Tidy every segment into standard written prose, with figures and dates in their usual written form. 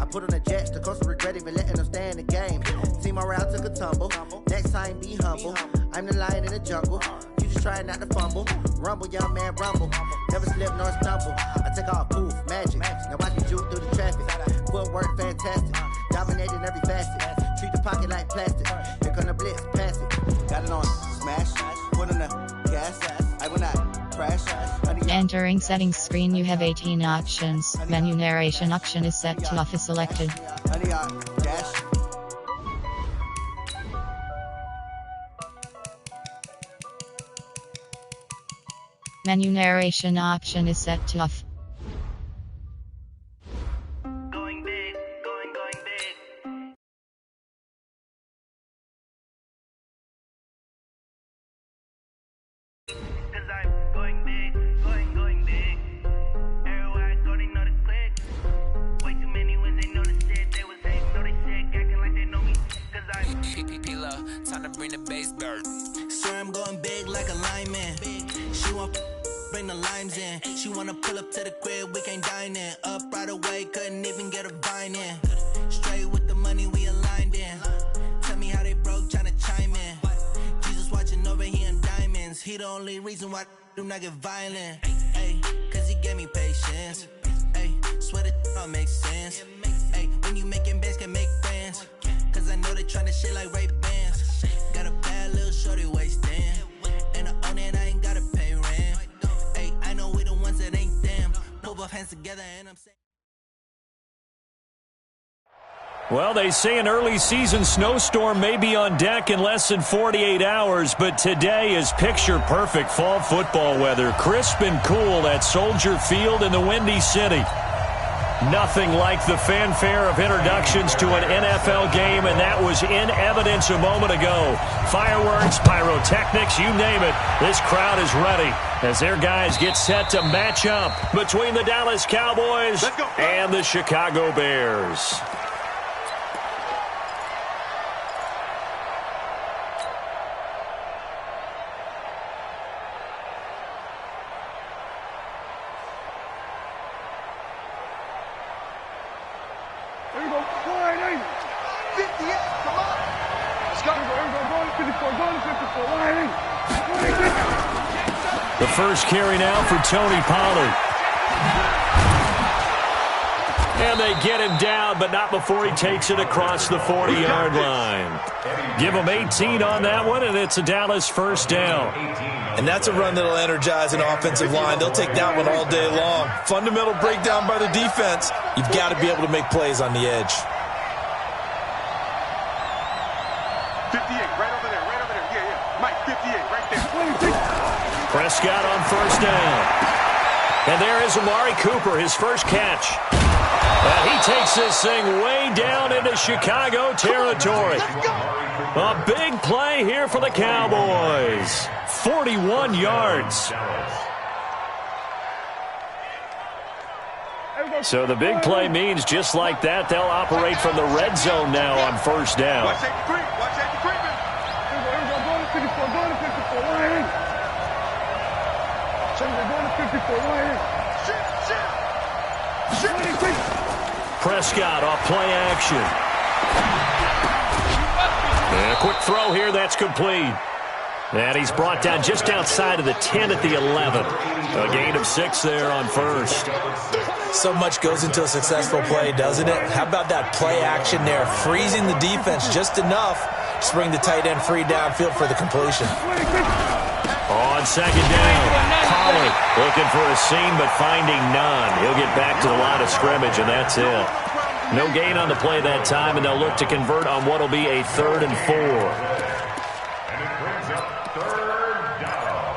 put on the jets, the coast regret even letting them stay in the game. See my route took a tumble. Next time be humble. I'm the lion in the jungle. You just try not to fumble. Rumble, young man, rumble. Never slip nor stumble. I take off, poof, magic. Now watch me juke through the traffic. Footwork fantastic. Dominating every facet. Treat the pocket like plastic. Here come the blitz, pass it. Got it on smash. Put on the gas. I will not crash. Entering settings screen, you have 18 options. Menu narration option is set to off is selected. Menu narration option is set to off. Going big, going big. Cause I'm going big, going big. Everywhere I go, they know the click. Way too many wins, they know the shit. They was hating, know they sick, acting like they know me. Cause I'm P-P-P-Lo, time to bring the bass bird. Swear I'm going big like a lineman. She want bring the limes in. She wanna pull up to the crib, we can't dine in. Up right away, couldn't even get a vine in. Straight with the money we aligned in. Tell me how they broke, tryna chime in. Jesus watching over here in diamonds. He the only reason why I do not get violent. Ay, cause he gave me patience. Ay, swear that don't make sense. Ay, when you making bands, can make friends. Cause I know they tryna shit like Ray Bans. Got a bad little shorty wasting. And I own it, I ain't gotta pay rent. Ay, I know we the ones that ain't them. Pull both hands together and I'm saying. Well, they say an early season snowstorm may be on deck in less than 48 hours, but today is picture-perfect fall football weather. Crisp and cool at Soldier Field in the Windy City. Nothing like the fanfare of introductions to an NFL game, and that was in evidence a moment ago. Fireworks, pyrotechnics, you name it. This crowd is ready as their guys get set to match up between the Dallas Cowboys and the Chicago Bears. There you go. 480. 58. Come on. Let's go. Go to 54. Go to 54. 180. The first carry now for Tony Pollard. And they get him down, but not before he takes it across the 40-yard line. Give him 18 on that one, and it's a Dallas first down. And that's a run that'll energize an offensive line. They'll take that one all day long. Fundamental breakdown by the defense. You've got to be able to make plays on the edge. 58, right over there. Yeah. Mike, 58, right there. Prescott on first down. And there is Amari Cooper, his first catch. And he takes this thing way down into Chicago territory. A big play here for the Cowboys. 41 yards. So the big play means just like that, they'll operate from the red zone now on first down. Watch that creep. Watch that creeping. Go to 54. Go to 54. 180. Go to 54. 180. Prescott off play action. And a quick throw here, that's complete. And he's brought down just outside of the 10 at the 11. A gain of 6 there on first. So much goes into a successful play, doesn't it? How about that play action there? Freezing the defense just enough to bring the tight end free downfield for the completion. On second down, Pollard looking for a seam but finding none. He'll get back to the line of scrimmage, and that's it. No gain on the play that time, and they'll look to convert on what will be a 3rd and 4. And it brings up 3rd down.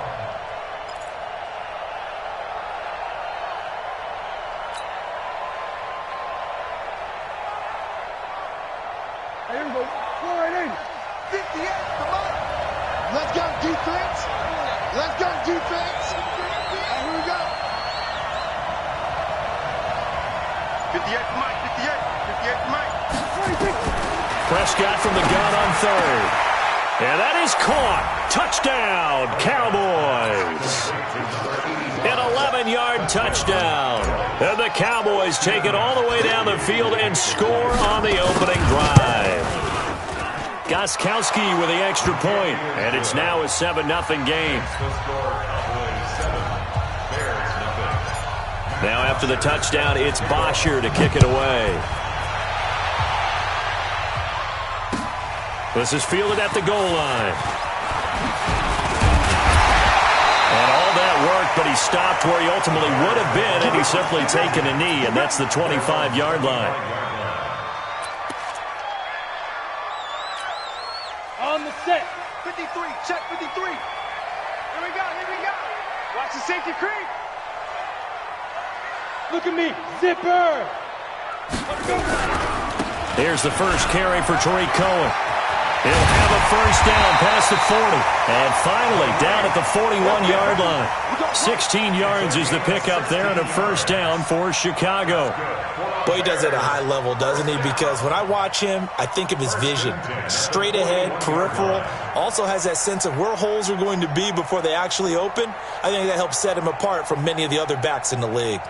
Here we go. 480. 58. Come on. Let's go, defense. Let's go, defense. Here we go. 58 Mike. 58 Mike. Prescott from the gun on 3rd. And that is caught. Touchdown, Cowboys. And a 11-yard touchdown. And the Cowboys take it all the way down the field and score on the opening drive. Gostkowski with the extra point, and it's now a 7-0 game. Now after the touchdown, it's Bosher to kick it away. This is fielded at the goal line. And all that work, but he stopped where he ultimately would have been, and he's simply taken a knee, and that's the 25-yard line. On the set. 53, check 53. Here we go, here we go. Watch the safety creep. Look at me, zipper. Here's the first carry for Tariq Cohen. He'll have a first down past the 40. And finally, down at the 41-yard line. 16 yards is the pickup there and a first down for Chicago. Boy, he does it at a high level, doesn't he? Because when I watch him, I think of his vision. Straight ahead, peripheral. Also has that sense of where holes are going to be before they actually open. I think that helps set him apart from many of the other backs in the league.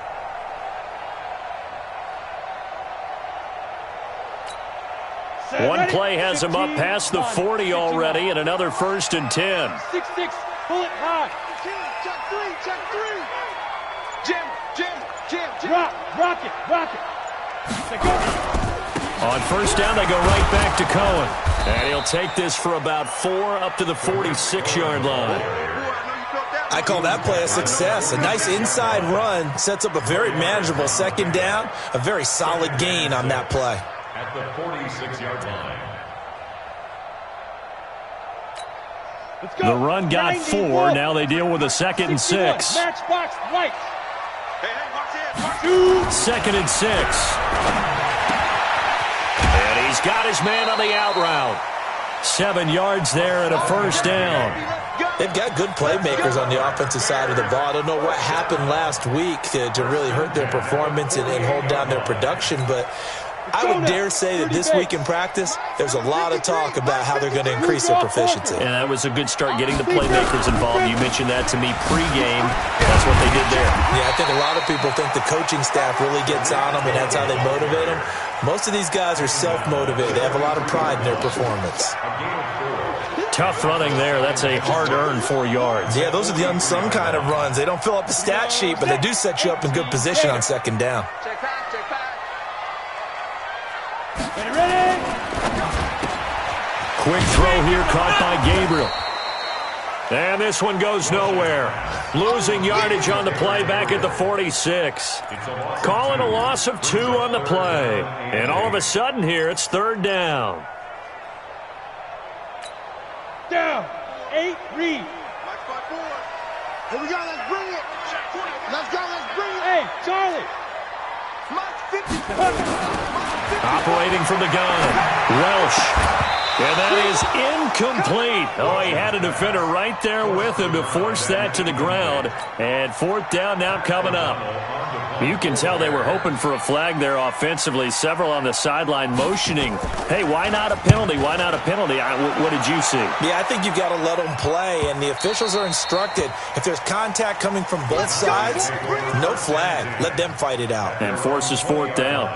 One play has him up past the 40 already, and another first and 10. 6-6, pull it high. Check three. Jim. Rock it. On first down, they go right back to Cohen. And he'll take this for about 4 up to the 46-yard line. I call that play a success. A nice inside run sets up a very manageable second down. A very solid gain on that play. At the 46-yard line. The run got 4. Now they deal with a 2nd and 6. Matchbox right. Second and 6. And he's got his man on the out route. 7 yards there and a first down. They've got good playmakers on the offensive side of the ball. I don't know what happened last week to really hurt their performance and hold down their production, but I would dare say that this week in practice, there's a lot of talk about how they're going to increase their proficiency. And that was a good start getting the playmakers involved. You mentioned that to me pregame. That's what they did there. Yeah, I think a lot of people think the coaching staff really gets on them, and that's how they motivate them. Most of these guys are self-motivated. They have a lot of pride in their performance. Tough running there. That's a hard-earned 4 yards. Yeah, those are the unsung kind of runs. They don't fill up the stat sheet, but they do set you up in good position on second down. Check back. Ready? Quick throw here caught by Gabriel. And this one goes nowhere. Losing yardage on the play back at the 46. Calling a loss of 2 on the play. And all of a sudden here, it's third down. Down. 8, read. Here we go, let's bring it. Let's bring it. Hey, Charlie. Operating from the gun, Welsh. And that is incomplete. Oh, he had a defender right there with him to force that to the ground. And fourth down now coming up. You can tell they were hoping for a flag there offensively. Several on the sideline motioning, hey, why not a penalty? Why not a penalty? What did you see? Yeah, I think you've got to let them play, and the officials are instructed. If there's contact coming from both sides, no flag. Let them fight it out. And forces fourth down.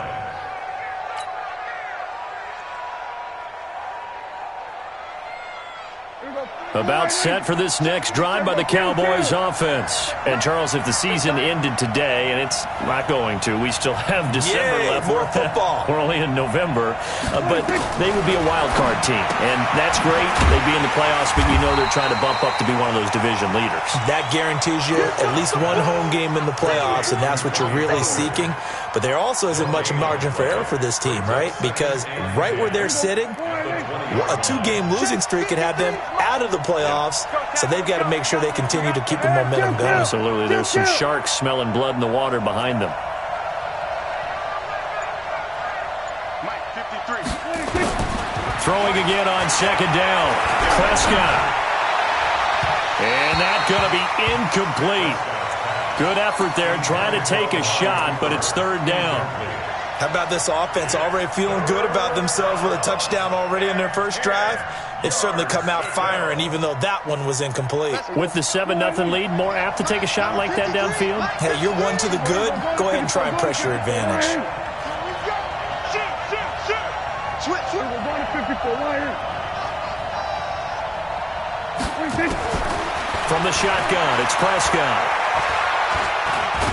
About set for this next drive by the Cowboys offense. And, Charles, if the season ended today, and it's not going to, we still have December left. More football. We're only in November. But they would be a wild card team. And that's great. They'd be in the playoffs, but you know they're trying to bump up to be one of those division leaders. That guarantees you at least one home game in the playoffs, and that's what you're really seeking. But there also isn't much margin for error for this team, right? Because right where they're sitting, a 2-game losing streak could have them out of the playoffs, so they've got to make sure they continue to keep the momentum going. Absolutely. There's some sharks smelling blood in the water behind them. Throwing again on second down. Prescott. And that's going to be incomplete. Good effort there trying to take a shot, but it's third down. How about this offense already feeling good about themselves with a touchdown already in their first drive? They've certainly come out firing, even though that one was incomplete. With the 7-0 lead, more apt to take a shot like that downfield? Hey, you're one to the good. Go ahead and try and press your advantage. Switch. We're going to 54 right here. From the shotgun, it's Prescott.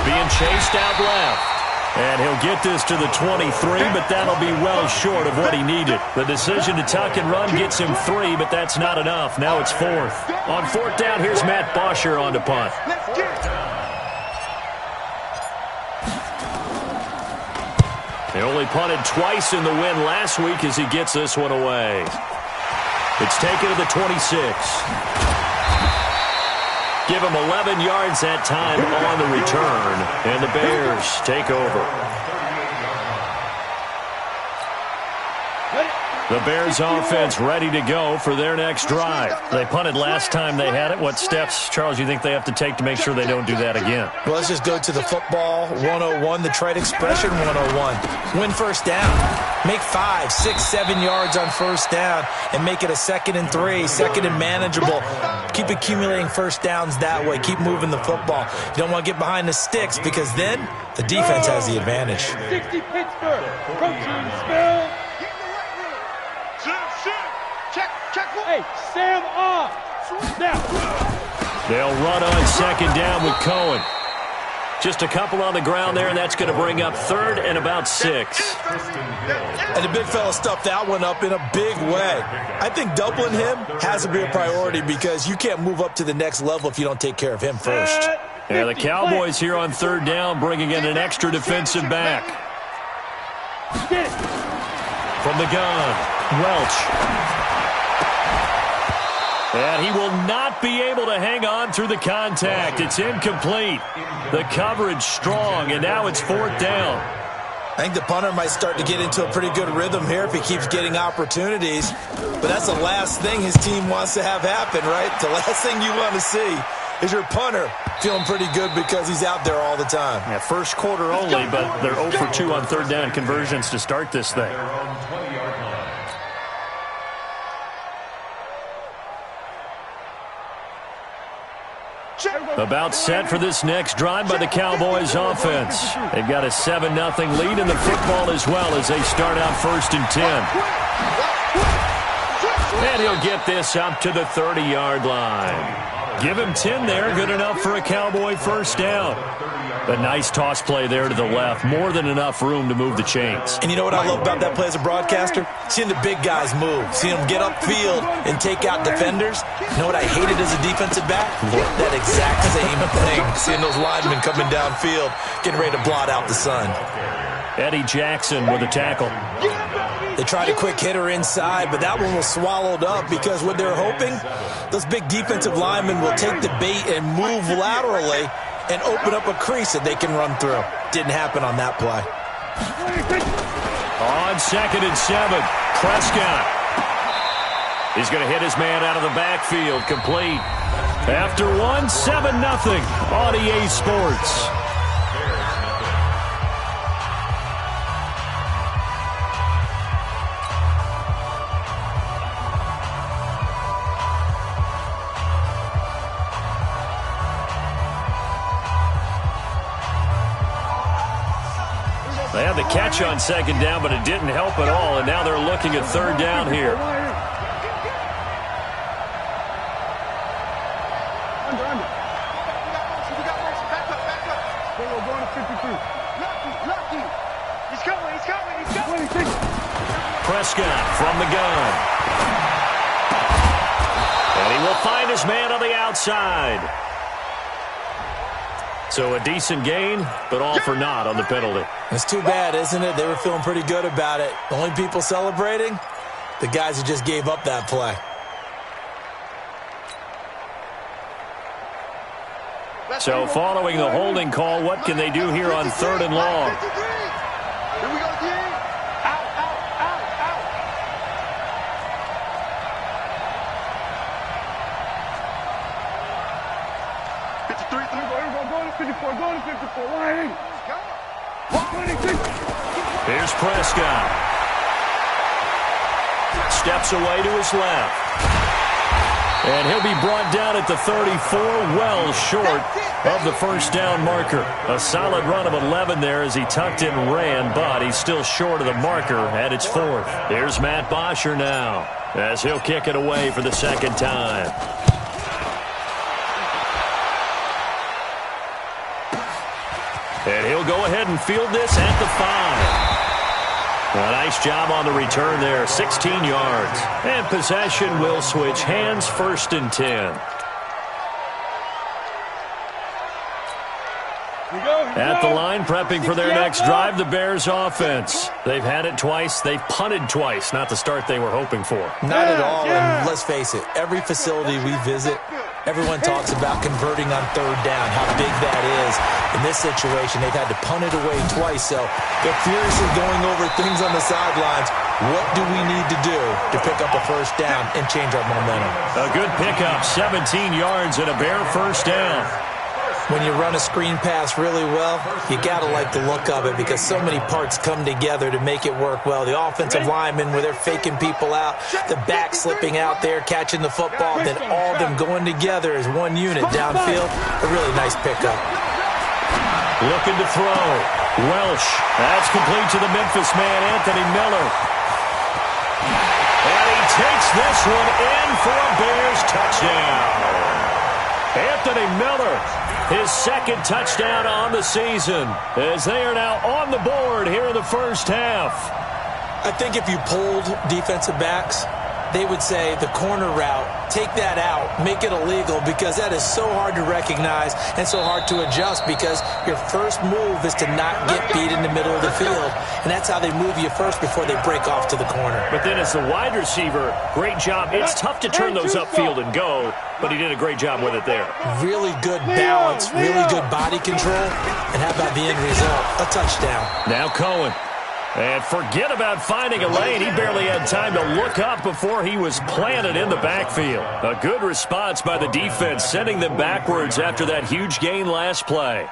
Being chased out left. And he'll get this to the 23, but that'll be well short of what he needed. The decision to tuck and run gets him 3, but that's not enough. Now it's 4th. On 4th down, here's Matt Bosher on to punt. They only punted twice in the win last week as he gets this one away. It's taken to the 26. Give him 11 yards that time on the return, and the Bears take over. The Bears offense ready to go for their next drive. They punted last time they had it. What steps, Charles, you think they have to take to make sure they don't do that again? Well, let's just go to the football 101, the trade expression 101. Win first down. Make 5, 6, 7 yards on first down and make it a 2nd and 3, 2nd and manageable. Keep accumulating first downs that way. Keep moving the football. You don't want to get behind the sticks because then the defense has the advantage. 60 Pittsburgh. Protein spill. Check. Hey, Sam off. Now. They'll run on 2nd down with Cohen. Just a couple on the ground there, and that's going to bring up 3rd and about 6. And the big fella stuffed that one up in a big way. I think doubling him has to be a priority because you can't move up to the next level if you don't take care of him first. Yeah, the Cowboys here on 3rd down bringing in an extra defensive back. From the gun, Welch. And he will not be able to hang on through the contact. It's incomplete. The coverage strong, and now it's 4th down. I think the punter might start to get into a pretty good rhythm here if he keeps getting opportunities. But that's the last thing his team wants to have happen, right? The last thing you want to see is your punter feeling pretty good because he's out there all the time. Yeah, first quarter only, but they're 0 for 2 on 3rd down conversions to start this thing. About set for this next drive by the Cowboys offense. They've got a 7-0 lead in the football as well as they start out 1st and 10. And he'll get this up to the 30-yard line. Give him 10 there, good enough for a Cowboy first down. A nice toss play there to the left. More than enough room to move the chains. And you know what I love about that play as a broadcaster? Seeing the big guys move. Seeing them get upfield and take out defenders. You know what I hated as a defensive back? That exact same thing. Seeing those linemen coming downfield, getting ready to blot out the sun. Eddie Jackson with a tackle. They tried a quick hitter inside, but that one was swallowed up because what they're hoping, those big defensive linemen will take the bait and move laterally and open up a crease that they can run through. Didn't happen on that play. On 2nd and 7, Prescott. He's going to hit his man out of the backfield, complete. After 1, 7-0 on EA Sports. They had the catch on 2nd down, but it didn't help at all, and now they're looking at 3rd down here. Prescott from the gun. And he will find his man on the outside. So a decent gain, but all for naught on the penalty. It's too bad, isn't it? They were feeling pretty good about it. The only people celebrating, the guys who just gave up that play. So following the holding call, what can they do here on 3rd and long? Here we go again. Out. 53, go to 54, go to 54, 180. Here's Prescott. Steps away to his left. And he'll be brought down at the 34, well short of the first down marker. A solid run of 11 there as he tucked it and ran, but he's still short of the marker at its 4th. Here's Matt Bosher now as he'll kick it away for the second time. And he'll go ahead and field this at the 5. A nice job on the return there, 16 yards. And possession will switch hands, 1st and 10. At the line, prepping for their next drive, the Bears offense. They've had it twice. They've punted twice. Not the start they were hoping for. Not at all, and let's face it, every facility we visit, everyone talks about converting on 3rd down, how big that is. In this situation, they've had to punt it away twice, so they're furiously going over things on the sidelines. What do we need to do to pick up a 1st down and change our momentum? A good pickup, 17 yards and a Bear 1st down. When you run a screen pass really well, you got to like the look of it because so many parts come together to make it work well. The offensive linemen, where they're faking people out, the back slipping out there, catching the football, then all of them going together as one unit downfield. A really nice pickup. Looking to throw. Welsh. That's complete to the Memphis man, Anthony Miller. And he takes this one in for a Bears touchdown. Anthony Miller, his 2nd touchdown on the season, as they are now on the board here in the first half. I think if you polled defensive backs, they would say the corner route, take that out, make it illegal, because that is so hard to recognize and so hard to adjust because your first move is to not get beat in the middle of the field. And that's how they move you first before they break off to the corner. But then as the wide receiver, great job. It's tough to turn those upfield and go, but he did a great job with it there. Really good balance, really good body control. And how about the end result? A touchdown. Now Cohen. And forget about finding a lane. He barely had time to look up before he was planted in the backfield. A good response by the defense, sending them backwards after that huge gain last play.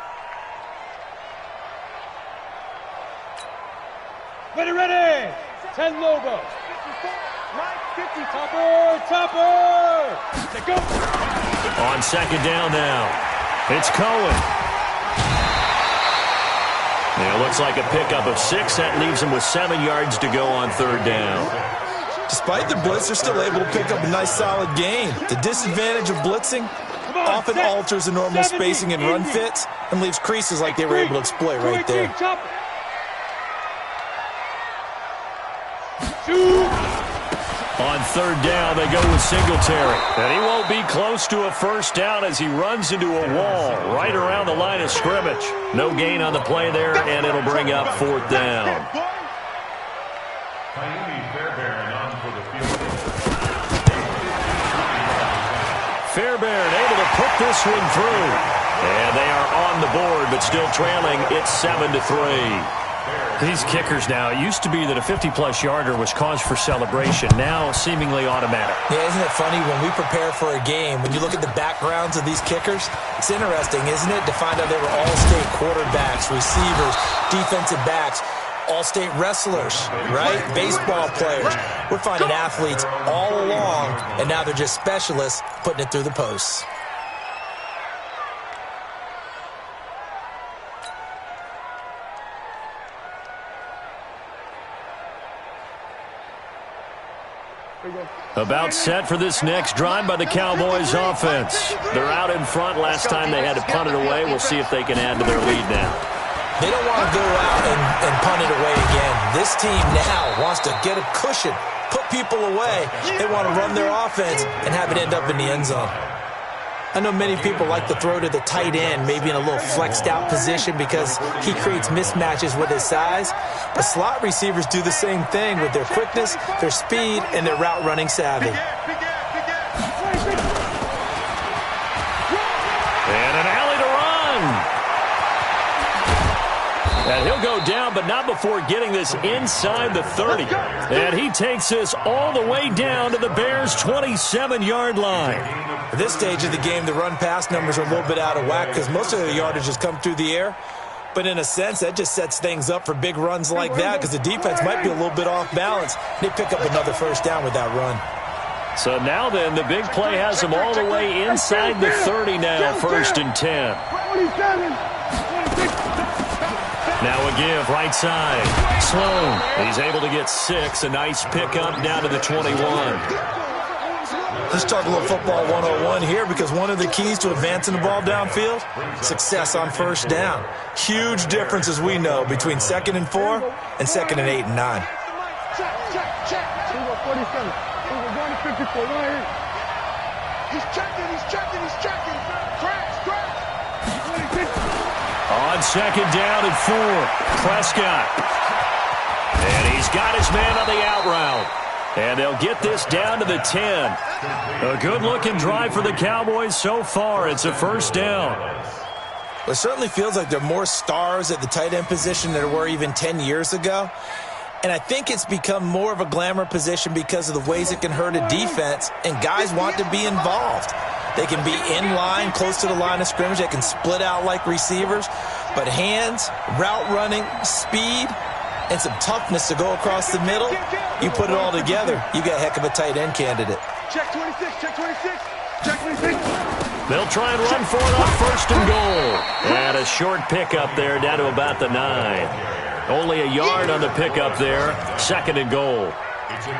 Ready. 10 Lobo. Topper. Go. On 2nd down now. It's Cohen. It looks like a pickup of 6. That leaves him with 7 yards to go on 3rd down. Despite the blitz, they're still able to pick up a nice, solid gain. The disadvantage of blitzing often alters the normal spacing and run fits and leaves creases like they were able to exploit right there. On 3rd down, they go with Singletary. And he won't be close to a 1st down as he runs into a wall right around the line of scrimmage. No gain on the play there, and it'll bring up 4th down. Fairbairn able to put this one through. And they are on the board, but still trailing. It's 7-3. These kickers now, it used to be that a 50-plus yarder was cause for celebration, now seemingly automatic. Yeah, isn't it funny when we prepare for a game, when you look at the backgrounds of these kickers, it's interesting, isn't it, to find out they were all-state quarterbacks, receivers, defensive backs, all-state wrestlers, right? Baseball players. We're finding athletes all along, and now they're just specialists putting it through the posts. About set for this next drive by the Cowboys offense. They're out in front. Last time they had to punt it away. We'll see if they can add to their lead now. They don't want to go out and punt it away again. This team now wants to get a cushion, put people away. They want to run their offense and have it end up in the end zone. I know many people like to throw to the tight end, maybe in a little flexed out position because he creates mismatches with his size. But slot receivers do the same thing with their quickness, their speed, and their route running savvy. And an alley to run. And he'll go down, but not before getting this inside the 30. And he takes this all the way down to the Bears' 27-yard line. At this stage of the game, the run-pass numbers are a little bit out of whack because most of the yardage has come through the air. But in a sense, that just sets things up for big runs like that because the defense might be a little bit off balance. They pick up another first down with that run. So now then, the big play has them all the way inside the 30 now, 1st and 10. Now a give, right side. Sloan, he's able to get 6. A nice pickup down to the 21. Let's talk a little football 101 here because one of the keys to advancing the ball downfield, success on first down. Huge difference, as we know, between 2nd and 4 and 2nd and 8 and 9. He's checking. Crash. On 2nd down and 4, Prescott. And he's got his man on the out route. And they'll get this down to the 10. A good-looking drive for the Cowboys so far. It's a first down. Well, it certainly feels like there are more stars at the tight end position than there were even 10 years ago. And I think it's become more of a glamour position because of the ways it can hurt a defense, and guys want to be involved. They can be in line, close to the line of scrimmage. They can split out like receivers. But hands, route running, speed, and some toughness to go across the middle, you put it all together, you got a heck of a tight end candidate. Check 26. They'll try and run for it on 1st and goal. And a short pickup there down to about the 9. Only a yard on the pickup there. 2nd and goal.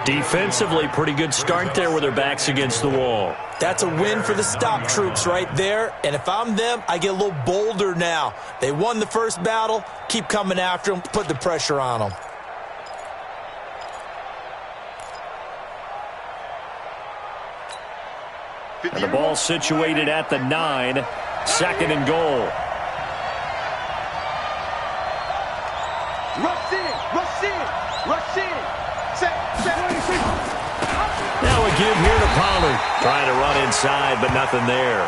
Defensively, pretty good start there with their backs against the wall. That's a win for the stop troops right there. And if I'm them, I get a little bolder now. They won the first battle. Keep coming after them. Put the pressure on them. And the ball situated at the 9. 2nd and goal. Rush in. Set. Now a give here to Pollard. Trying to run inside, but nothing there.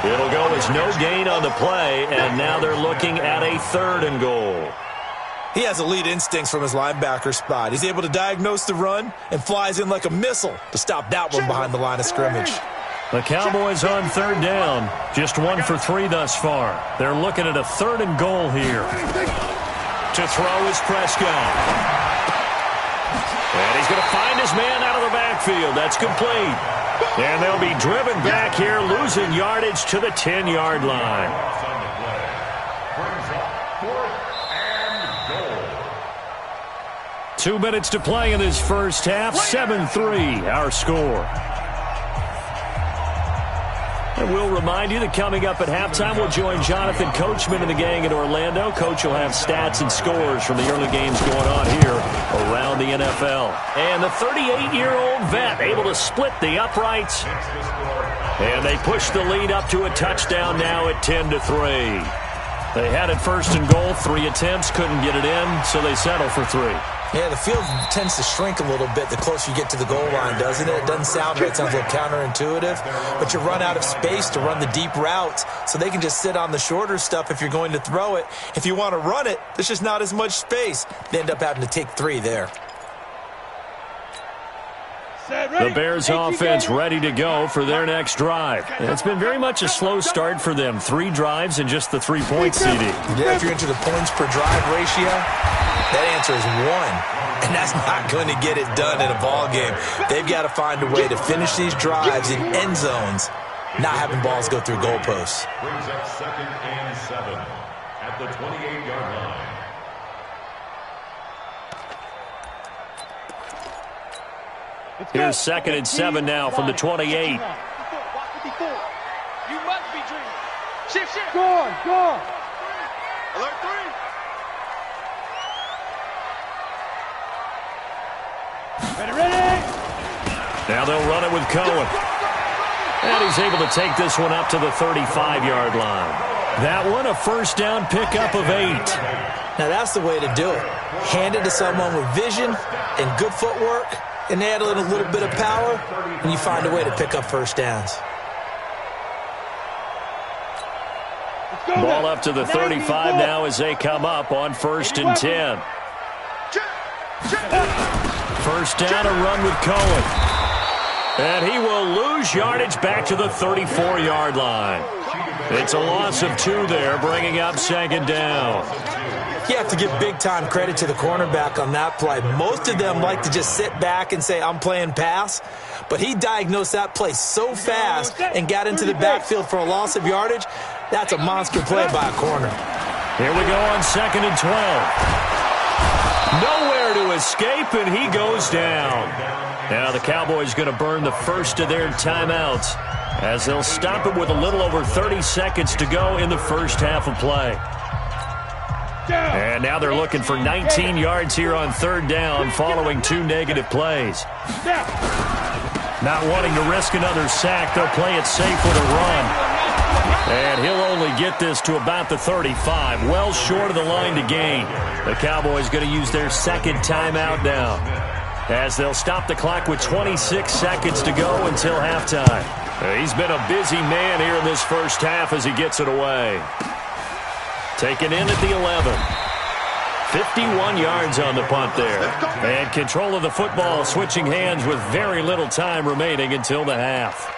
It'll go as no gain on the play, and now they're looking at a 3rd and goal. He has elite instincts from his linebacker spot. He's able to diagnose the run and flies in like a missile to stop that one behind the line of scrimmage. The Cowboys on 3rd down. Just 1 for 3 thus far. They're looking at a 3rd and goal here. To throw is Prescott. And he's going to find his man out of the backfield. That's complete. And they'll be driven back here, losing yardage to the 10-yard line. 2 minutes to play in this first half. 7-3, our score. And we'll remind you that coming up at halftime, we'll join Jonathan Coachman and the gang in Orlando. Coach will have stats and scores from the early games going on here around the NFL. And the 38-year-old vet able to split the uprights. And they push the lead up to a touchdown now at 10-3. They had it 1st and goal, 3 attempts, couldn't get it in, so they settle for 3. Yeah, the field tends to shrink a little bit the closer you get to the goal line, doesn't it? It doesn't sound right. It sounds a little counterintuitive. But you run out of space to run the deep routes, so they can just sit on the shorter stuff if you're going to throw it. If you want to run it, there's just not as much space. They end up having to take 3 there. The Bears offense ready to go for their next drive. It's been very much a slow start for them. 3 drives and just the 3-point seeding. Yeah, if you're into the points per drive ratio, that answer is 1. And that's not going to get it done in a ball game. They've got to find a way to finish these drives in end zones, not having balls go through goalposts. Brings up 2nd and 7 at the 28-yard line. Here's 2nd and 7 now from the 28. You must be dreaming. Shift. Go on. Alert 3. Ready. Now they'll run it with Cohen. And he's able to take this one up to the 35-yard line. That one, a first down pickup of 8. Now that's the way to do it. Hand it to someone with vision and good footwork, and add in a little bit of power, and you find a way to pick up first downs. Ball up to the 35 now as they come up on 1st and 10. First down, a run with Cohen. And he will lose yardage back to the 34-yard line. It's a loss of 2 there, bringing up second down. You have to give big-time credit to the cornerback on that play. Most of them like to just sit back and say, I'm playing pass. But he diagnosed that play so fast and got into the backfield for a loss of yardage. That's a monster play by a corner. Here we go on 2nd and 12. Nowhere to escape, and he goes down. Now the Cowboys going to burn the first of their timeouts as they'll stop it with a little over 30 seconds to go in the first half of play. And now they're looking for 19 yards here on 3rd down following 2 negative plays. Not wanting to risk another sack, they'll play it safe with a run. And he'll only get this to about the 35, well short of the line to gain. The Cowboys going to use their 2nd timeout now, as they'll stop the clock with 26 seconds to go until halftime. He's been a busy man here in this first half as he gets it away. Taken in at the 11. 51 yards on the punt there. And control of the football switching hands with very little time remaining until the half.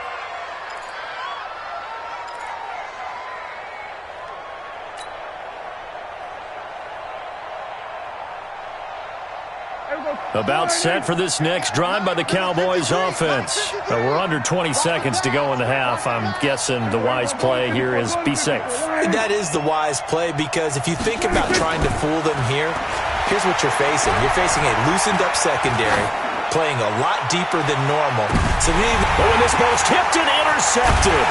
About set for this next drive by the Cowboys offense. We're under 20 seconds to go in the half. I'm guessing the wise play here is be safe. That is the wise play, because if you think about trying to fool them here, here's what you're facing. You're facing a loosened up secondary, playing a lot deeper than normal. So when this ball's tipped and intercepted.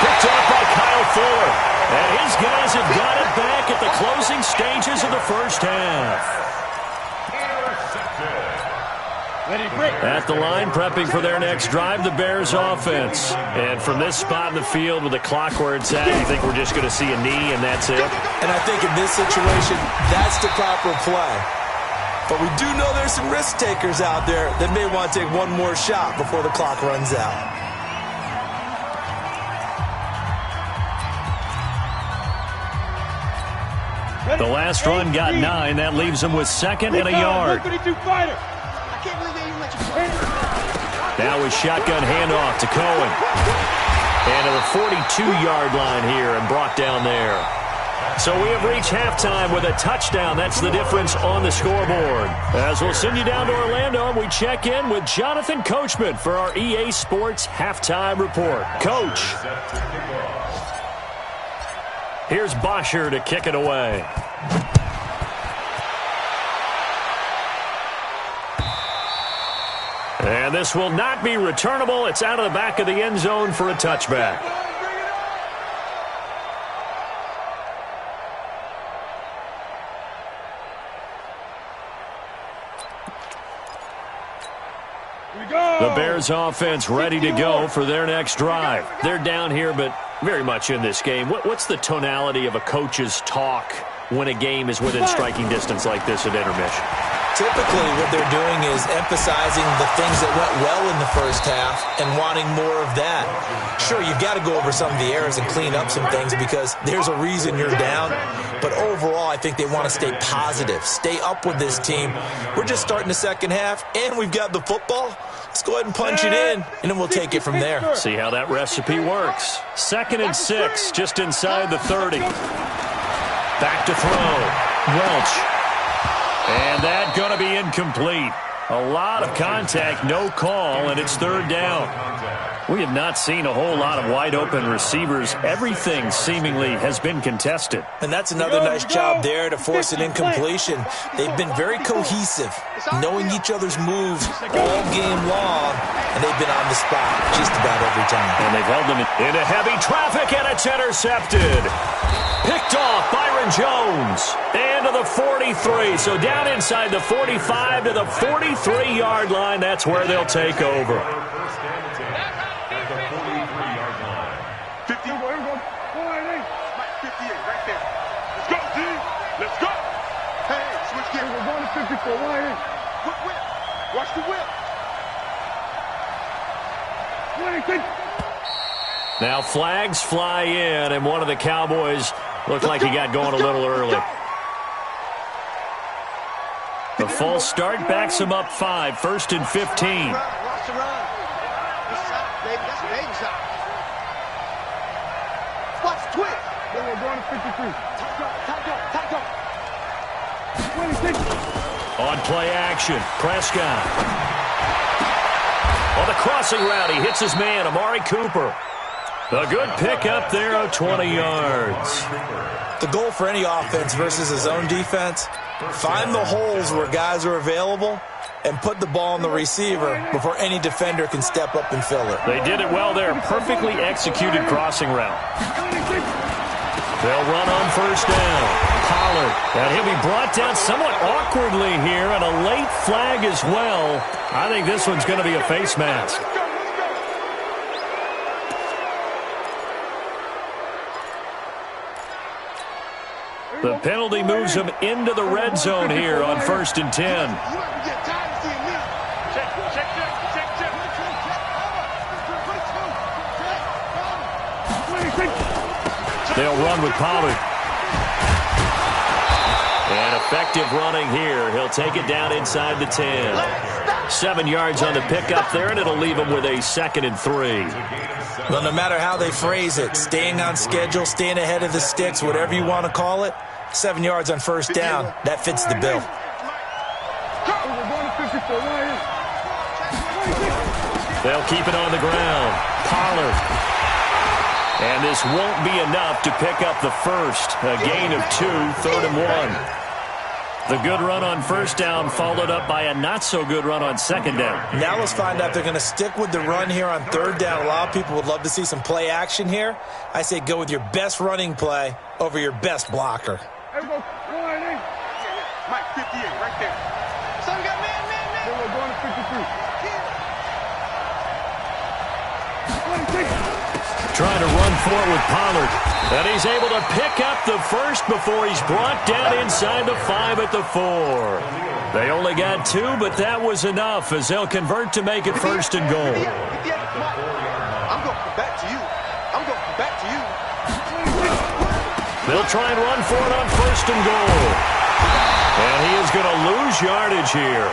Picked off by Kyle Fuller. And his guys have got it back at the closing stages of the first half. At the line, prepping for their next drive, the Bears offense. And from this spot in the field with the clock where it's at, you think we're just going to see a knee and that's it? And I think in this situation, that's the proper play. But we do know there's some risk takers out there that may want to take one more shot before the clock runs out. The last run got 9. That leaves him with 2nd and a yard. Now with shotgun handoff to Cohen. And to the 42-yard line here and brought down there. So we have reached halftime with a touchdown. That's the difference on the scoreboard. As we'll send you down to Orlando, we check in with Jonathan Coachman for our EA Sports Halftime Report. Coach. Here's Bosher to kick it away. And this will not be returnable. It's out of the back of the end zone for a touchback. The Bears offense ready to go for their next drive. They're down here, but very much in this game. What's the tonality of a coach's talk when a game is within striking distance like this at intermission? Typically, what they're doing is emphasizing the things that went well in the first half and wanting more of that. Sure, you've got to go over some of the errors and clean up some things because there's a reason you're down. But overall, I think they want to stay positive, stay up with this team. We're just starting the second half, and we've got the football. Let's go ahead and punch it in, and then we'll take it from there. See how that recipe works. 2nd and 6, just inside the 30. Back to throw. Welch. And that going to be incomplete. A lot of contact, no call, and it's 3rd down. We have not seen a whole lot of wide-open receivers. Everything seemingly has been contested. And that's another nice job there to force an incompletion. They've been very cohesive, knowing each other's moves all game long, and they've been on the spot just about every time. And they've held them into heavy traffic, and it's intercepted. Picked off Byron Jones. And to the 43. So down inside the 45 to the 43-yard line. That's where they'll take over. 58 right there. Let's go, D. Let's go. Hey, switch gears. We're going to 54. Whip. Watch the whip. Now flags fly in, and one of the Cowboys looked like he got going a little early. The false start backs him up 5, 1st and 15. Watch the run. This side, baby. That's the baby side. On play action, Prescott. On the crossing route, he hits his man, Amari Cooper. A good pickup there of 20 yards. The goal for any offense versus his own defense, find the holes where guys are available and put the ball on the receiver before any defender can step up and fill it. They did it well there. Perfectly executed crossing route. They'll run on first down. Pollard. And he'll be brought down somewhat awkwardly here, and a late flag as well. I think this one's going to be a face mask. The penalty moves him into the red zone here on 1st and 10. They'll run with Pollard. And effective running here. He'll take it down inside the 10. 7 yards on the pickup there, and it'll leave him with a 2nd and 3. Well, no matter how they phrase it, staying on schedule, staying ahead of the sticks, whatever you want to call it, 7 yards on first down, that fits the bill. They'll keep it on the ground. Pollard. And this won't be enough to pick up the first. A gain of 2, 3rd and 1. The good run on first down followed up by a not-so-good run on 2nd down. Now let's find out if they're going to stick with the run here on 3rd down. A lot of people would love to see some play action here. I say go with your best running play over your best blocker. Mike, 58, right there. So we got man. Then we're going to 53. Trying to run for it with Pollard. And he's able to pick up the first before he's brought down inside the 5 at the 4. They only got 2, but that was enough as they'll convert to make it 1st and goal. I'm going back to you. They'll try and run for it on 1st and goal. And he is going to lose yardage here.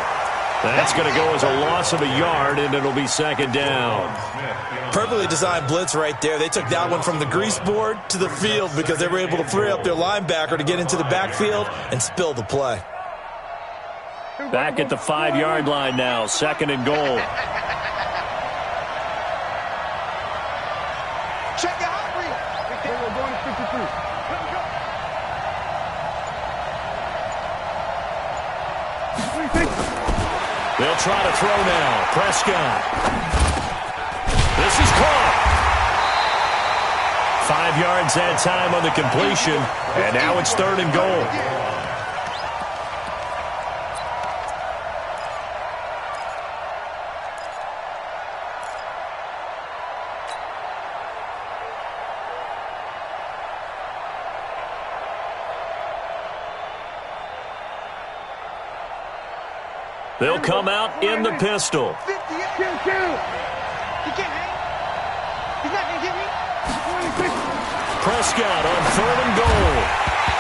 That's going to go as a loss of a yard, and it'll be 2nd down. Perfectly designed blitz right there. They took that one from the grease board to the field because they were able to free up their linebacker to get into the backfield and spill the play. Back at the 5-yard line now, 2nd and goal. Check it out, Bree. We're going to 53. They'll try to throw now. Prescott. This is caught. 5 yards that time on the completion, and now it's 3rd and goal. They'll come out in the pistol. He can't hang. He's not going to get me. Prescott on 3rd and goal.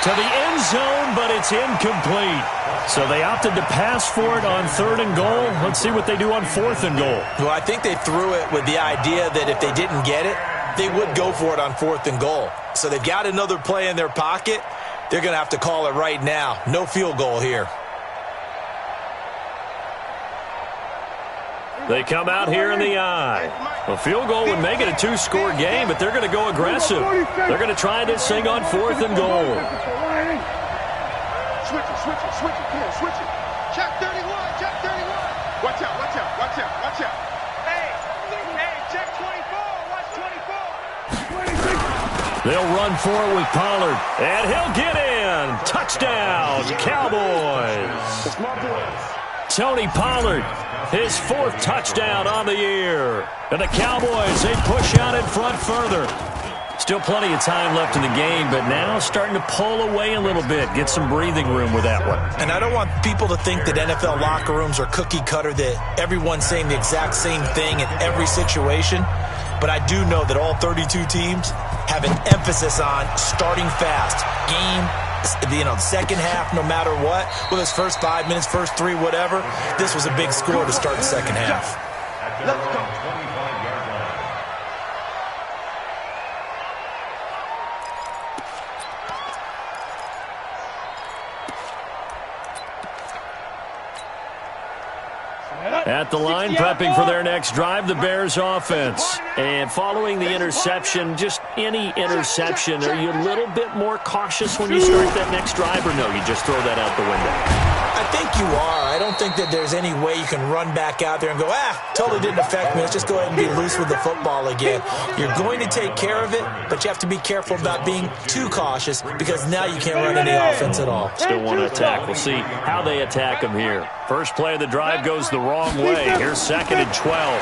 To the end zone, but it's incomplete. So they opted to pass for it on 3rd and goal. Let's see what they do on 4th and goal. Well, I think they threw it with the idea that if they didn't get it, they would go for it on 4th and goal. So they've got another play in their pocket. They're going to have to call it right now. No field goal here. They come out here in the eye. A field goal would make it a 2-score game, but they're going to go aggressive. They're going to try this thing on 4th and goal. Switch it. Come on, switch it. Check 31. Watch out. Hey, check 24. Watch 24. They'll run for it with Pollard, and he'll get in. Touchdown, Cowboys. Tony Pollard, his 4th touchdown on the year. And the Cowboys, they push out in front further. Still plenty of time left in the game, but now starting to pull away a little bit, get some breathing room with that one. And I don't want people to think that NFL locker rooms are cookie cutter, that everyone's saying the exact same thing in every situation. But I do know that all 32 teams have an emphasis on starting fast. The second half, no matter what, whether it's first 5 minutes, first 3, whatever, this was a big score to start the second half. Let's go. At the line, prepping for their next drive, the Bears offense. And following the interception, just any interception, are you a little bit more cautious when you start that next drive, or no, you just throw that out the window? I think you are. I don't think that there's any way you can run back out there and go, totally didn't affect me. Let's just go ahead and be loose with the football again. You're going to take care of it, but you have to be careful about being too cautious because now you can't run any offense at all. Still want to attack. We'll see how they attack them here. First play of the drive goes the wrong way. Here's 2nd and 12.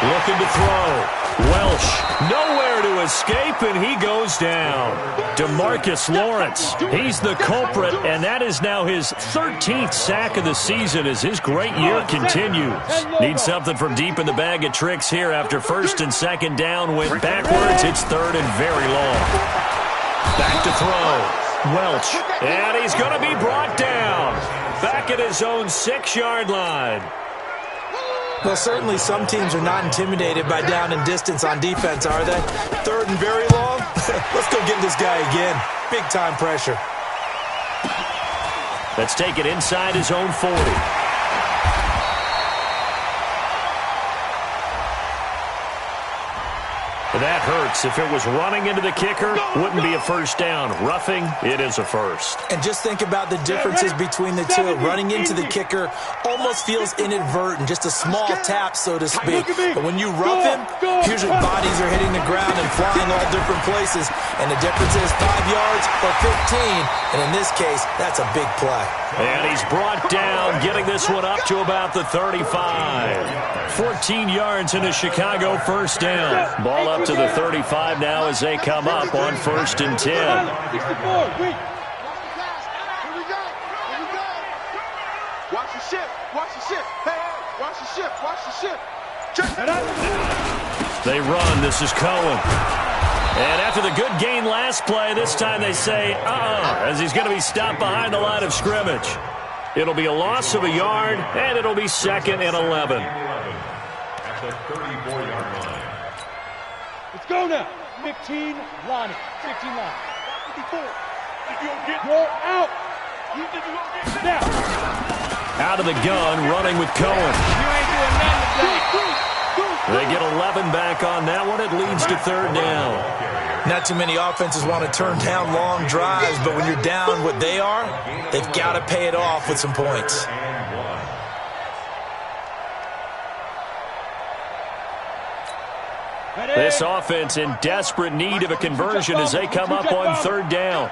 Looking to throw. Welsh nowhere to escape, and he goes down. DeMarcus Lawrence, he's the culprit, and that is now his 13th sack of the season as his great year continues. Needs something from deep in the bag of tricks here after 1st and 2nd down. Went backwards. It's 3rd and very long. Back to throw. Welch, and he's going to be brought down. Back at his own 6-yard line. Well, certainly some teams are not intimidated by down and distance on defense, are they? 3rd and very long? Let's go get this guy again. Big-time pressure. Let's take it inside his own 40. That hurts. If it was running into the kicker, wouldn't be a first down. Roughing, it is a first. And just think about the differences between the two. Running into the kicker almost feels inadvertent, just a small tap, so to speak. But when you rough him, usually bodies are hitting the ground and flying all different places. And the difference is 5 yards or 15. And in this case, that's a big play. And he's brought down, getting this one up to about the 35. 14 yards in a Chicago first down. Ball up to the 35 now as they come up on 1st and 10. Watch the ship. Watch the ship. Hey, watch the ship. Watch the ship. They run. This is Cohen. And after the good gain last play, this time they say, as he's going to be stopped behind the line of scrimmage. It'll be a loss of a yard, and it'll be 2nd and 11. At the 34-yard line. Let's go now. 15 line. 15 line. 54. Go out. Now. Out of the gun, running with Cohen. You ain't doing nothing today. They get 11 back on that one. It leads to 3rd down. Not too many offenses want to turn down long drives, but when you're down what they are, they've got to pay it off with some points. This offense in desperate need of a conversion as they come up on 3rd down.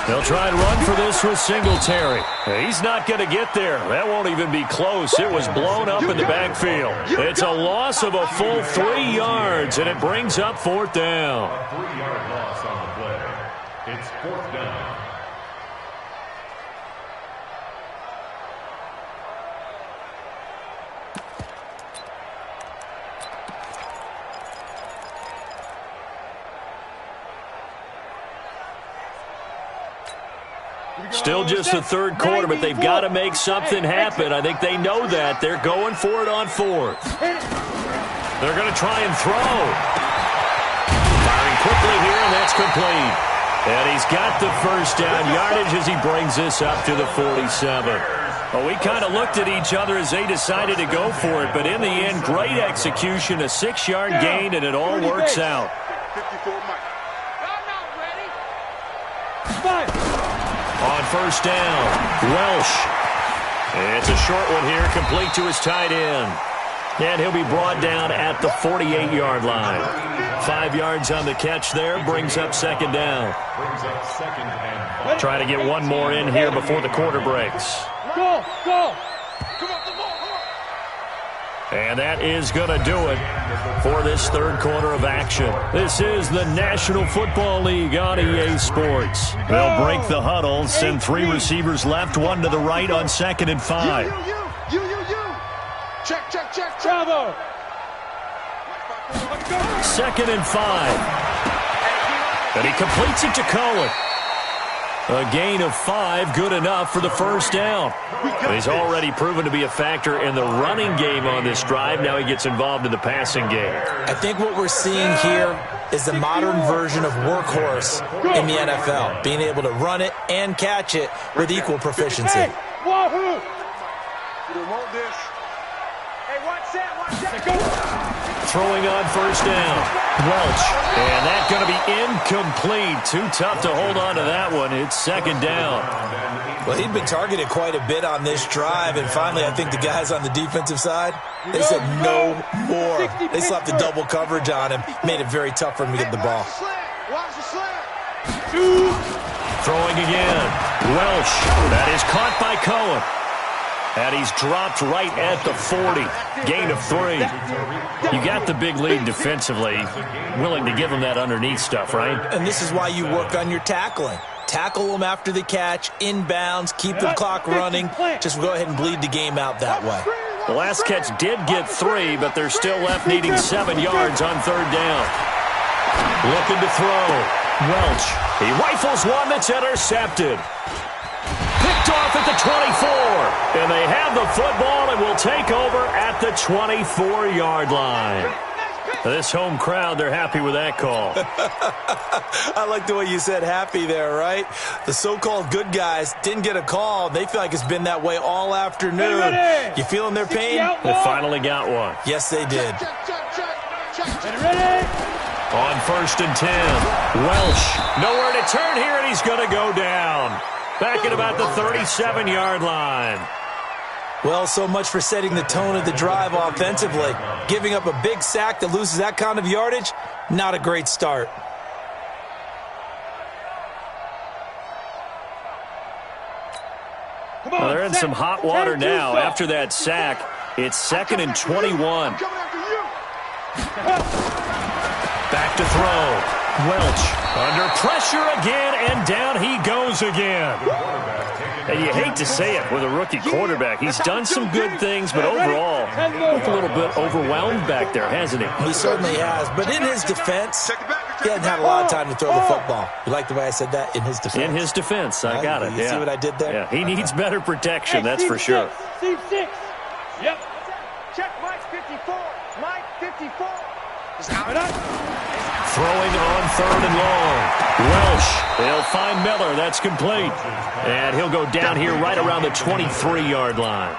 They'll try and run for this with Singletary. He's not going to get there. That won't even be close. It was blown up in the backfield. It's a loss of a full 3 yards, and it brings up 4th down. A 3-yard loss on the play. It's 4th down. Still just the 3rd quarter, but they've got to make something happen. I think they know that. They're going for it on 4th. They're going to try and throw. Firing quickly here, and that's complete. And he's got the first down yardage as he brings this up to the 47. Well, we kind of looked at each other as they decided to go for it, but in the end, great execution, a 6-yard gain, and it all works out. 54 Mike. On 1st down, Welsh. It's a short one here, complete to his tight end. And he'll be brought down at the 48-yard line. 5 yards on the catch there, brings up 2nd down. Try to get one more in here before the quarter breaks. Go, go. And that is going to do it for this 3rd quarter of action. This is the National Football League on EA Sports. They'll break the huddle, send 3 receivers left, 1 to the right on 2nd and 5. You. Check. Bravo. 2nd and 5. And he completes it to Cohen. A gain of 5, good enough for the first down. He's already proven to be a factor in the running game on this drive. Now he gets involved in the passing game. I think what we're seeing here is the modern version of workhorse in the NFL, being able to run it and catch it with equal proficiency. You don't want this. Hey, watch that, go. Throwing on first down. Welch. And that's going to be incomplete. Too tough to hold on to that one. It's second down. Well, he'd been targeted quite a bit on this drive, and finally I think the guys on the defensive side, they said no more. They slapped the double coverage on him, made it very tough for him to get the ball. Watch the slant. Throwing again. Welch. That is caught by Cohen. And he's dropped right at the 40. Gain of 3. You got the big lead defensively. Willing to give him that underneath stuff, right? And this is why you work on your tackling. Tackle them after the catch, inbounds, keep the clock running. Just go ahead and bleed the game out that way. The last catch did get 3, but they're still left needing 7 yards on third down. Looking to throw. Welch. He rifles one that's intercepted. Picked off at the 24. And they have the football and will take over at the 24-yard line. This home crowd, they're happy with that call. I like the way you said happy there, right? The so-called good guys didn't get a call. They feel like it's been that way all afternoon. You feeling their pain? They finally got one. Yes, they did. On first and 10. Welch. Nowhere to turn here, and he's going to go down. Back at about the 37-yard line. Well, so much for setting the tone of the drive offensively. Giving up a big sack that loses that kind of yardage, not a great start. Well, they're in some hot water now. After that sack, it's 2nd and 21. Back to throw. Welch under pressure again, and down he goes again. And you hate to say it with a rookie quarterback. He's done some good things, but overall, looked a little bit overwhelmed back there, hasn't he? He certainly has. But in his defense, he hasn't had a lot of time to throw the football. You like the way I said that? In his defense. In his defense. I got it. You see what I did there? Yeah, he needs better protection, that's for sure. Steve 6. Yep. Check Mike 54. Mike 54. Throwing on third and long. Welch. They'll find Miller. That's complete. And he'll go down here right around the 23-yard line.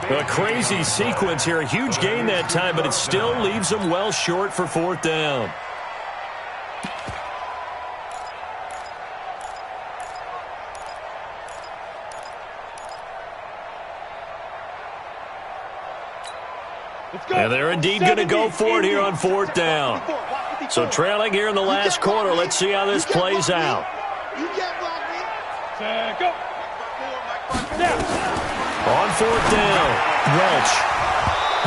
A crazy sequence here. A huge gain that time, but it still leaves them well short for fourth down. And they're indeed going to go for it here on fourth down. So trailing here in the last quarter. Let's see how this plays out. On fourth down, Welch.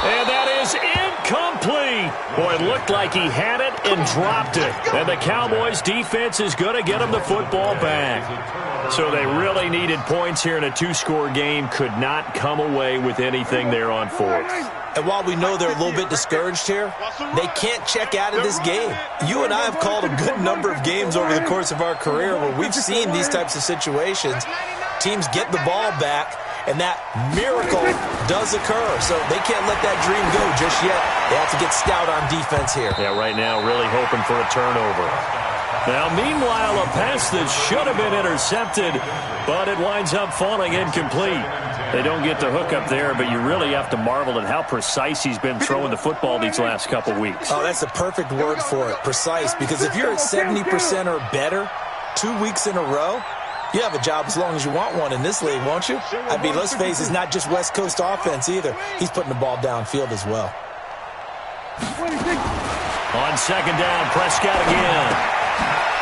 And that is incomplete. Boy, it looked like he had it and dropped it. And the Cowboys' defense is going to get him the football back. So they really needed points here in a two-score game. Could not come away with anything there on fourth. And while we know they're a little bit discouraged here, they can't check out of this game. You and I have called a good number of games over the course of our career where we've seen these types of situations. Teams get the ball back, and that miracle does occur. So they can't let that dream go just yet. They have to get stout on defense here. Yeah, right now really hoping for a turnover. Now, meanwhile, a pass that should have been intercepted, but it winds up falling incomplete. They don't get the hook up there, but you really have to marvel at how precise he's been throwing the football these last couple weeks. Oh, that's a perfect word for it, precise, because if you're at 70% or better 2 weeks in a row, you have a job as long as you want one in this league, won't you? I mean, let's face it, it's not just West Coast offense either. He's putting the ball downfield as well. On second down, Prescott again.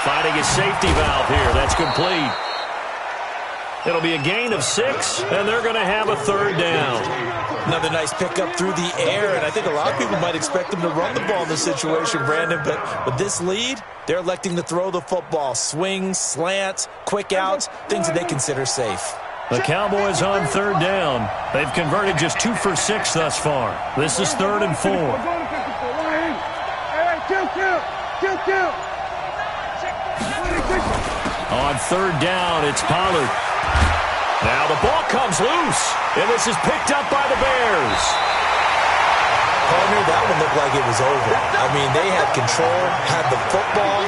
Finding a safety valve here. That's complete. It'll be a gain of 6, and they're going to have a third down. Another nice pickup through the air, and I think a lot of people might expect them to run the ball in this situation, Brandon, but with this lead, they're electing to throw the football. Swings, slants, quick outs, things that they consider safe. The Cowboys on third down. They've converted just 2 for 6 thus far. This is 3rd and 4. On third down, it's Pollard. Now the ball comes loose, and this is picked up by the Bears. Partner, that one looked like it was over. I mean, they had control, had the football,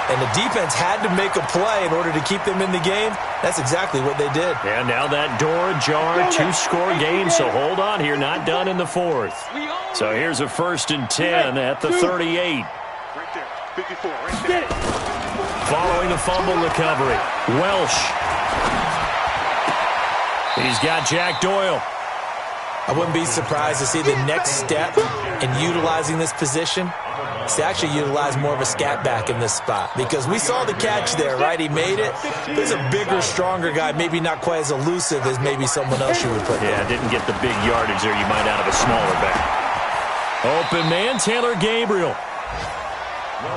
and the defense had to make a play in order to keep them in the game. That's exactly what they did. And now that door ajar, two-score game, so hold on here, not done in the fourth. So here's a 1st and 10 at the 38. Right there. 54, right there. Following the fumble recovery, Welsh. He's got Jack Doyle. I wouldn't be surprised to see the next step in utilizing this position is to actually utilize more of a scat back in this spot, because we saw the catch there, right? He made it. There's a bigger, stronger guy, maybe not quite as elusive as maybe someone else you would put there. Yeah, didn't get the big yardage there you might out of a smaller back. Open man, Taylor Gabriel.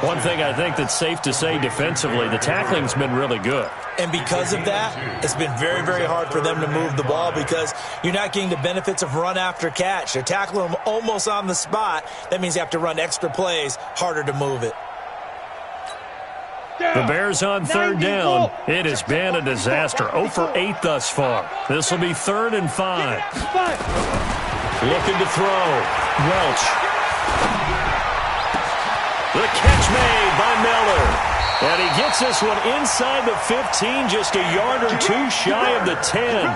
One thing I think that's safe to say defensively, the tackling's been really good. And because of that, it's been very, very hard for them to move the ball because you're not getting the benefits of run after catch. They're tackling them almost on the spot. That means you have to run extra plays, harder to move it. The Bears on 3rd down. It has been a disaster. 0 for 8 thus far. This will be 3rd and 5. Looking to throw. Welch. The catch made by Miller. And he gets this one inside the 15, just a yard or two shy of the 10.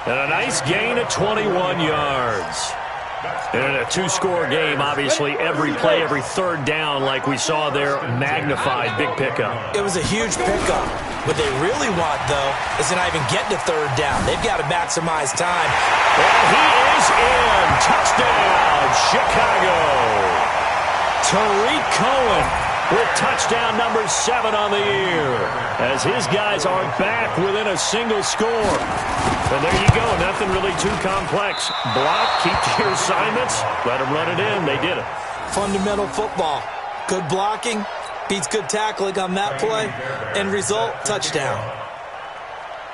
And a nice gain of 21 yards. And a two-score game, obviously, every play, every 3rd down, like we saw there, magnified, big pickup. It was a huge pickup. What they really want, though, is to not even get to 3rd down. They've got to maximize time. And he is in. Touchdown, Chicago. Tariq Cohen with touchdown number 7 on the year, as his guys are back within a single score. And there you go, nothing really too complex. Block, keep to your assignments, let them run it in. They did it. Fundamental football. Good blocking beats good tackling on that play. End result, touchdown.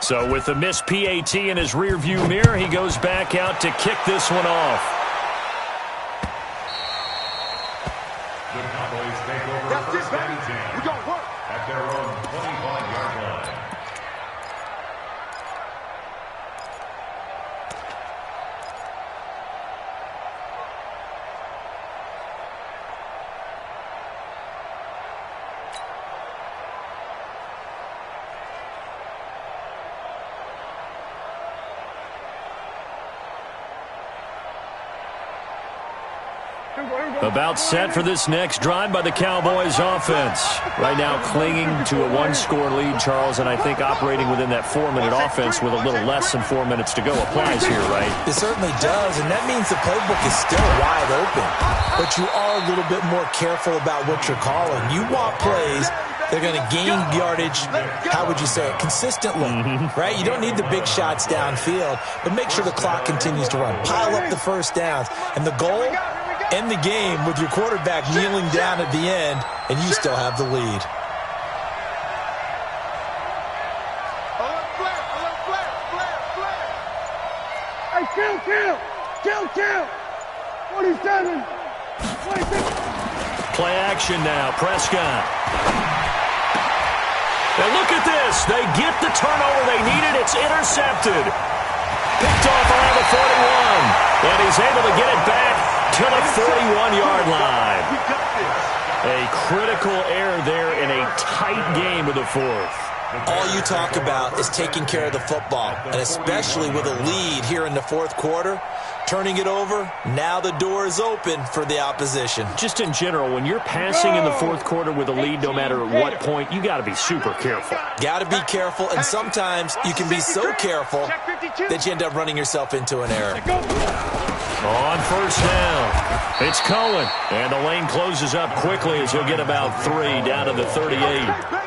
So with the missed PAT in his rearview mirror, he goes back out to kick this one off. That's it, baby. We're going to work. At their own 25-yard line. About set for this next drive by the Cowboys offense. Right now clinging to a 1-score lead, Charles, and I think operating within that 4-minute offense with a little less than 4 minutes to go applies here, right? It certainly does, and that means the playbook is still wide open. But you are a little bit more careful about what you're calling. You want plays they're going to gain yardage, how would you say it, consistently, right? You don't need the big shots downfield, but make sure the clock continues to run. Pile up the first downs. And the goal, end the game with your quarterback kneeling down at the end, and you still have the lead. Hey, kill! 47, 26. Play action now, Prescott. And look at this. They get the turnover they needed. It's intercepted. Picked off around the 41. And he's able to get it back to the 41-yard line. A critical error there in a tight game of the fourth. All you talk about is taking care of the football, and especially with a lead here in the fourth quarter, turning it over, now the door is open for the opposition. Just in general, when you're passing in the fourth quarter with a lead, no matter at what point, you got to be super careful. Got to be careful, and sometimes you can be so careful that you end up running yourself into an error. On first down, it's Cohen, and the lane closes up quickly as he'll get about 3 down to the 38.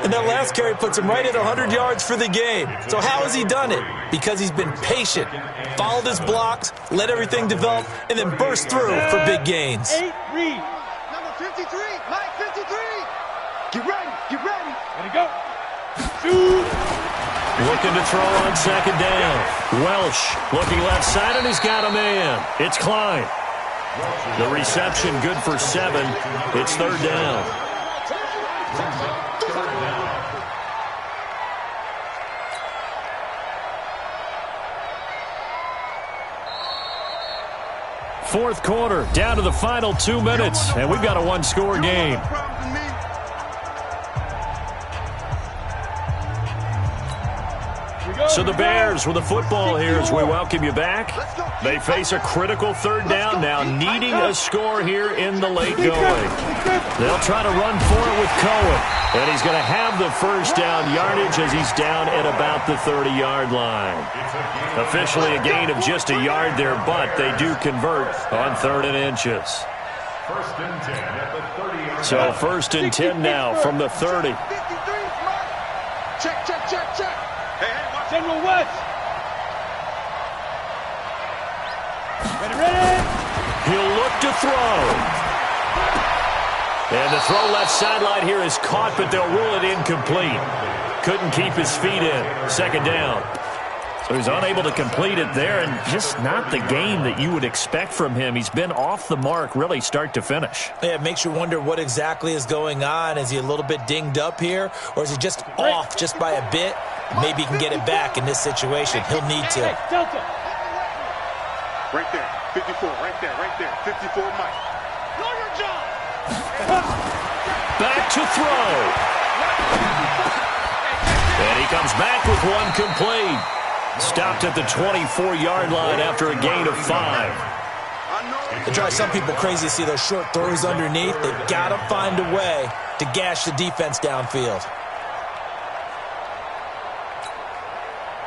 And that last carry puts him right at 100 yards for the game. So how has he done it? Because he's been patient, followed his blocks, let everything develop, and then burst through for big gains. 8, read. Number 53, Mike 53. Get ready. Ready to go. Shoot. Looking to throw on second down. Welsh looking left side, and he's got a man. It's Klein. The reception good for 7. It's third down. Fourth quarter, down to the final 2 minutes, and we've got a one-score game. So the Bears with the football here as we welcome you back. They face a critical third down now, needing a score here in the late going. They'll try to run for it with Cohen, and he's going to have the first down yardage as he's down at about the 30-yard line. Officially a gain of just a yard there, but they do convert on 3rd and inches. First and 10 at the 30-yard So 1st and 10 now from the 30. Check, check, check, check. Hey, watch General West. Ready. He'll look to throw. And the throw left sideline here is caught, but they'll rule it incomplete. Couldn't keep his feet in. 2nd down. So he's unable to complete it there, and just not the game that you would expect from him. He's been off the mark really start to finish. Yeah, it makes you wonder what exactly is going on. Is he a little bit dinged up here, or is he just off just by a bit? Maybe he can get it back in this situation. He'll need to. Delta. Right there. 54. Right there. 54, Mike. Know your job. Back to throw. And he comes back with one complete. Stopped at the 24-yard line after a gain of 5. It drives some people crazy to see those short throws underneath. They've got to find a way to gash the defense downfield.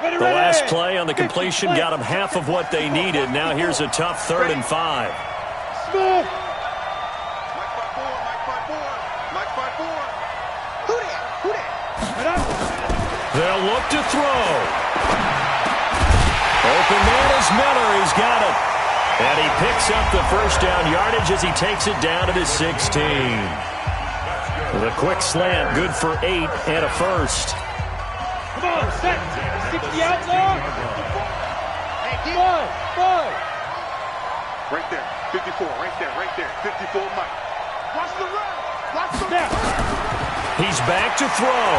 The last play on the completion got them half of what they needed. Now here's a tough 3rd and 5. Smith. Mike 5-4. Who that? They'll look to throw. Open man is Miller. He's got it. And he picks up the first down yardage as he takes it down to the 16. With a quick slant, good for 8 and a first. Come on, set. 60 out now. 5. Right there. 54. Right there. 54, Mike. Watch the run. Watch the run. He's back to throw.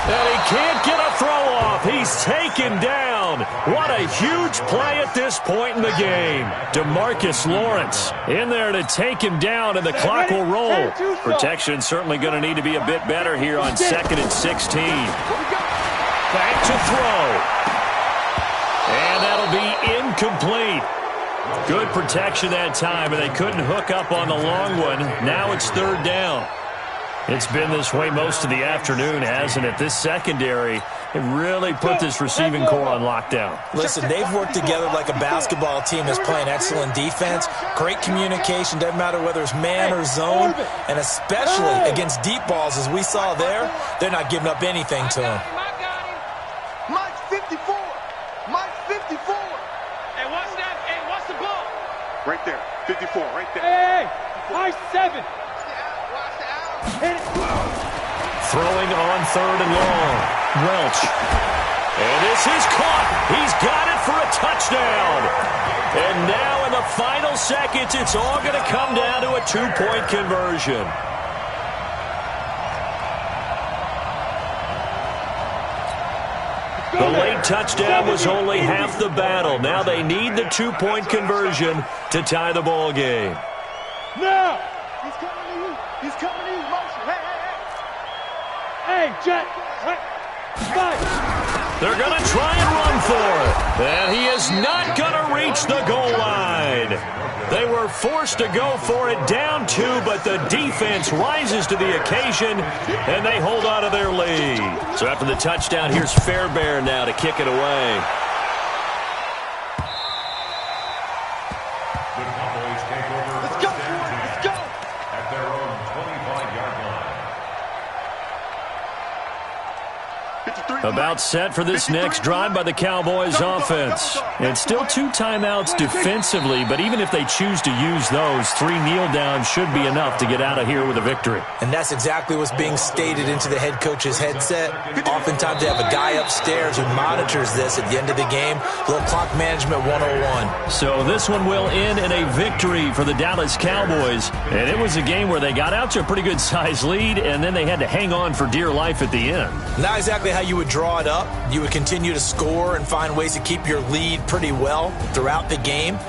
And he can't get a throw off. He's taken down. What a huge play at this point in the game. DeMarcus Lawrence in there to take him down, and the clock will roll. Protection certainly going to need to be a bit better here on 2nd and 16. Back to throw. And that'll be incomplete. Good protection that time, and they couldn't hook up on the long one. Now it's 3rd down. It's been this way most of the afternoon, hasn't it? This secondary, it really put this receiving core on lockdown. Listen, they've worked together like a basketball team that's playing excellent defense, great communication, doesn't matter whether it's man or zone, and especially against deep balls, as we saw there, they're not giving up anything to him. Mike 54. Mike 54. Hey, watch that. Hey, watch the ball. Right there. 54. Right there. Hey, Mike 7. Throwing on 3rd and long. Welch. And this is caught. He's got it for a touchdown. And now in the final seconds, it's all going to come down to a 2-point conversion. The late touchdown was only half the battle. Now they need the 2-point conversion to tie the ball game. Now. He's coming to you. He's coming to you. Motion. Hey. Hey, Jack. They're going to try and run for it. And he is not going to reach the goal line. They were forced to go for it down 2, but the defense rises to the occasion, and they hold on to their lead. So after the touchdown, here's Fairbairn now to kick it away. About set for this next drive by the Cowboys offense. And still 2 timeouts defensively, but even if they choose to use those, 3 kneel downs should be enough to get out of here with a victory. And that's exactly what's being stated into the head coach's headset. Oftentimes they have a guy upstairs who monitors this at the end of the game. A little clock management 101. So this one will end in a victory for the Dallas Cowboys. And it was a game where they got out to a pretty good size lead, and then they had to hang on for dear life at the end. Not exactly how you would draw it up. You would continue to score and find ways to keep your lead pretty well throughout the game.